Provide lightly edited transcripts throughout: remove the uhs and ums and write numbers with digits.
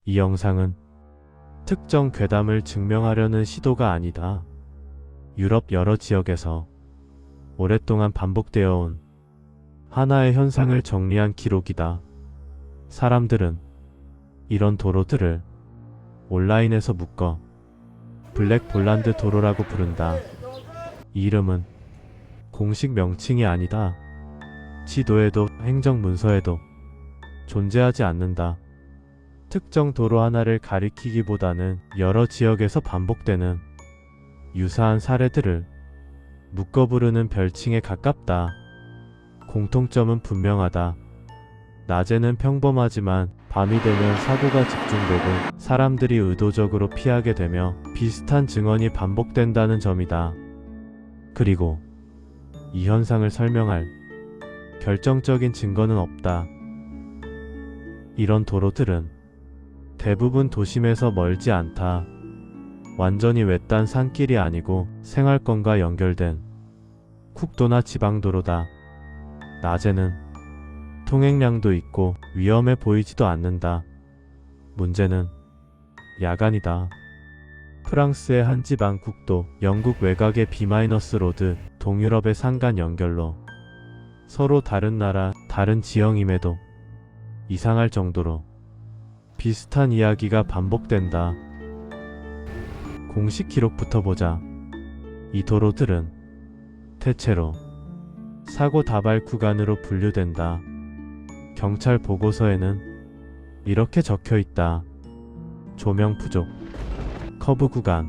이 영상은 특정 괴담을 증명하려는 시도가 아니다. 유럽 여러 지역에서 오랫동안 반복되어 온 하나의 현상을 정리한 기록이다. 사람들은 이런 도로들을 온라인에서 묶어 블랙 볼란드 도로라고 부른다. 이 이름은 공식 명칭이 아니다. 지도에도 행정문서에도 존재하지 않는다. 특정 도로 하나를 가리키기보다는 여러 지역에서 반복되는 유사한 사례들을 묶어 부르는 별칭에 가깝다. 공통점은 분명하다. 낮에는 평범하지만 밤이 되면 사고가 집중되고 사람들이 의도적으로 피하게 되며 비슷한 증언이 반복된다는 점이다. 그리고 이 현상을 설명할 결정적인 증거는 없다. 이런 도로들은 대부분 도심에서 멀지 않다. 완전히 외딴 산길이 아니고 생활권과 연결된 국도나 지방도로다. 낮에는 통행량도 있고 위험해 보이지도 않는다. 문제는 야간이다. 프랑스의 한 지방 국도, 영국 외곽의 B-로드, 동유럽의 산간 연결로 서로 다른 나라, 다른 지형임에도 이상할 정도로 비슷한 이야기가 반복된다. 공식 기록부터 보자. 이 도로들은 대체로 사고 다발 구간으로 분류된다. 경찰 보고서에는 이렇게 적혀 있다. 조명 부족, 커브 구간,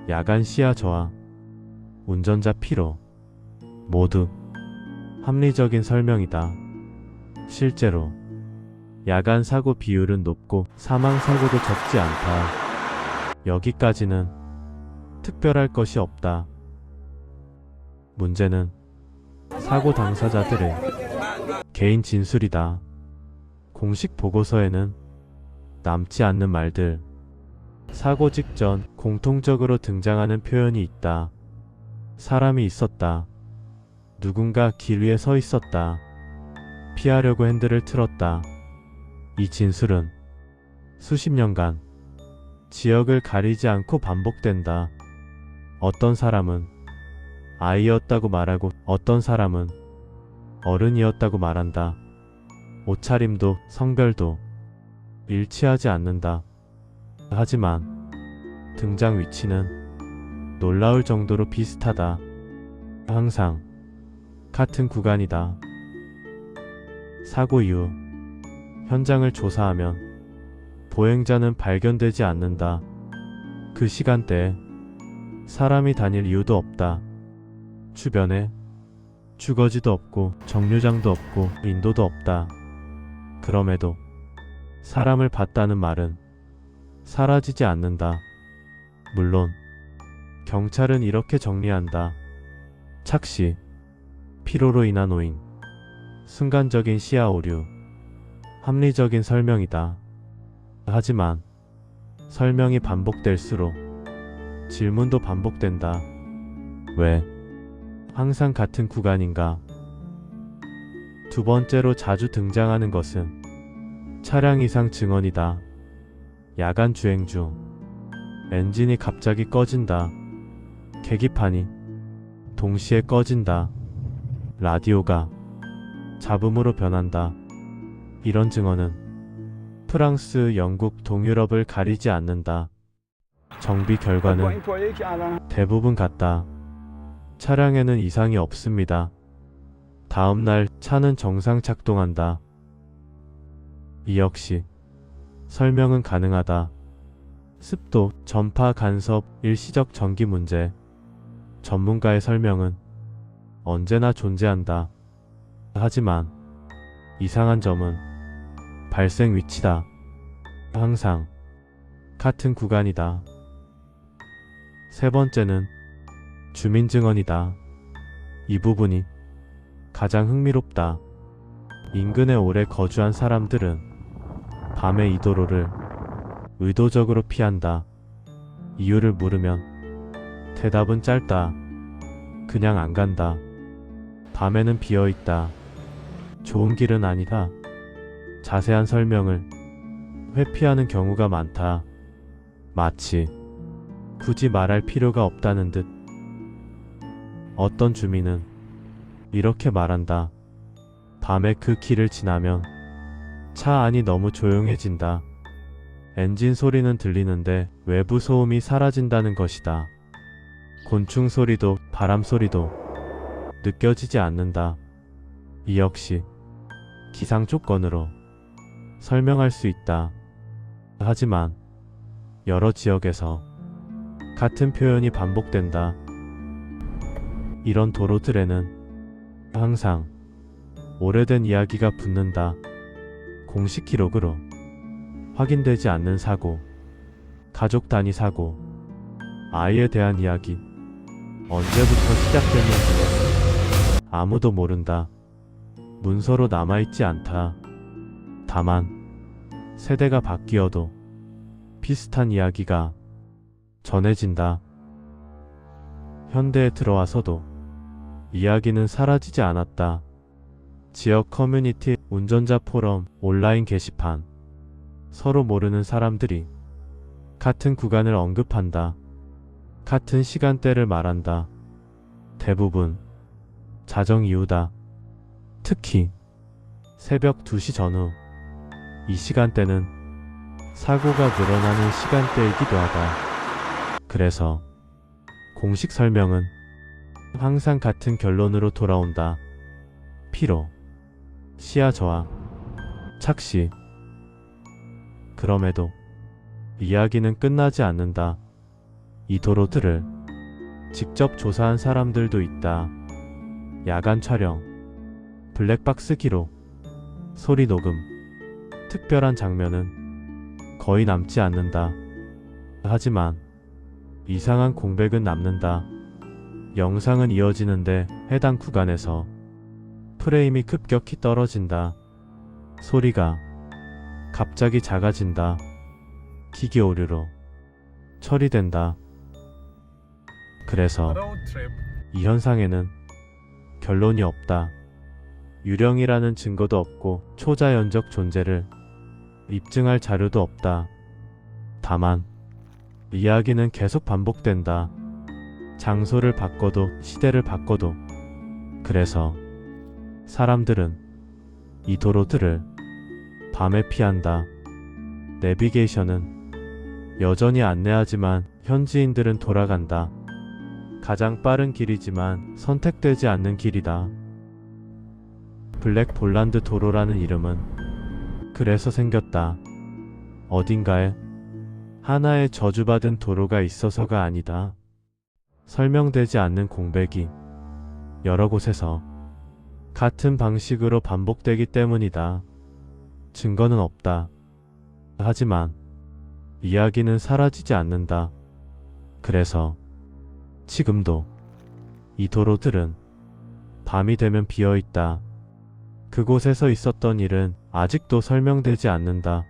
야간 시야 저하, 운전자 피로. 모두 합리적인 설명이다. 실제로 야간 사고 비율은 높고 사망 사고도 적지 않다. 여기까지는 특별할 것이 없다. 문제는 사고 당사자들의 개인 진술이다. 공식 보고서에는 남지 않는 말들, 사고 직전 공통적으로 등장하는 표현이 있다. 사람이 있었다. 누군가 길 위에 서 있었다. 피하려고 핸들을 틀었다. 이 진술은 수십 년간 지역을 가리지 않고 반복된다. 어떤 사람은 아이였다고 말하고 어떤 사람은 어른이었다고 말한다. 옷차림도 성별도 일치하지 않는다. 하지만 등장 위치는 놀라울 정도로 비슷하다. 항상 같은 구간이다. 사고 이후 현장을 조사하면 보행자는 발견되지 않는다. 그 시간대에 사람이 다닐 이유도 없다. 주변에 주거지도 없고 정류장도 없고 인도도 없다. 그럼에도 사람을 봤다는 말은 사라지지 않는다. 물론 경찰은 이렇게 정리한다. 착시, 피로로 인한 오인, 순간적인 시야 오류, 합리적인 설명이다. 하지만 설명이 반복될수록 질문도 반복된다. 왜 항상 같은 구간인가? 두 번째로 자주 등장하는 것은 차량 이상 증언이다. 야간 주행 중 엔진이 갑자기 꺼진다. 계기판이 동시에 꺼진다. 라디오가 잡음으로 변한다. 이런 증언은 프랑스, 영국, 동유럽을 가리지 않는다. 정비 결과는 대부분 같다. 차량에는 이상이 없습니다. 다음날 차는 정상 작동한다. 이 역시 설명은 가능하다. 습도, 전파 간섭, 일시적 전기 문제. 전문가의 설명은 언제나 존재한다. 하지만 이상한 점은 발생 위치다. 항상 같은 구간이다. 세 번째는 주민 증언이다. 이 부분이 가장 흥미롭다. 인근에 오래 거주한 사람들은 밤에 이 도로를 의도적으로 피한다. 이유를 물으면 대답은 짧다. 그냥 안 간다. 밤에는 비어있다. 좋은 길은 아니다. 자세한 설명을 회피하는 경우가 많다. 마치 굳이 말할 필요가 없다는 듯. 어떤 주민은 이렇게 말한다. 밤에 그 길을 지나면 차 안이 너무 조용해진다. 엔진 소리는 들리는데 외부 소음이 사라진다는 것이다. 곤충 소리도 바람 소리도 느껴지지 않는다. 이 역시 기상 조건으로 설명할 수 있다. 하지만 여러 지역에서 같은 표현이 반복된다. 이런 도로들에는 항상 오래된 이야기가 붙는다. 공식 기록으로 확인되지 않는 사고, 가족 단위 사고, 아이에 대한 이야기, 언제부터 시작됐는지 아무도 모른다. 문서로 남아있지 않다. 다만 세대가 바뀌어도 비슷한 이야기가 전해진다. 현대에 들어와서도 이야기는 사라지지 않았다. 지역 커뮤니티, 운전자 포럼, 온라인 게시판, 서로 모르는 사람들이 같은 구간을 언급한다. 같은 시간대를 말한다. 대부분 자정 이후다. 특히 새벽 2시 전후. 이 시간대는 사고가 늘어나는 시간대이기도 하다. 그래서 공식 설명은 항상 같은 결론으로 돌아온다. 피로, 시야 저하, 착시. 그럼에도 이야기는 끝나지 않는다. 이 도로들을 직접 조사한 사람들도 있다. 야간 촬영, 블랙박스 기록, 소리 녹음. 특별한 장면은 거의 남지 않는다. 하지만 이상한 공백은 남는다. 영상은 이어지는데 해당 구간에서 프레임이 급격히 떨어진다. 소리가 갑자기 작아진다. 기계 오류로 처리된다. 그래서 이 현상에는 결론이 없다. 유령이라는 증거도 없고 초자연적 존재를 입증할 자료도 없다. 다만 이야기는 계속 반복된다. 장소를 바꿔도 시대를 바꿔도. 그래서 사람들은 이 도로들을 밤에 피한다. 내비게이션은 여전히 안내하지만 현지인들은 돌아간다. 가장 빠른 길이지만 선택되지 않는 길이다. 블랙 볼란드 도로라는 이름은 그래서 생겼다. 어딘가에 하나의 저주받은 도로가 있어서가 아니다. 설명되지 않는 공백이 여러 곳에서 같은 방식으로 반복되기 때문이다. 증거는 없다. 하지만 이야기는 사라지지 않는다. 그래서 지금도 이 도로들은 밤이 되면 비어있다. 그곳에서 있었던 일은 아직도 설명되지 않는다.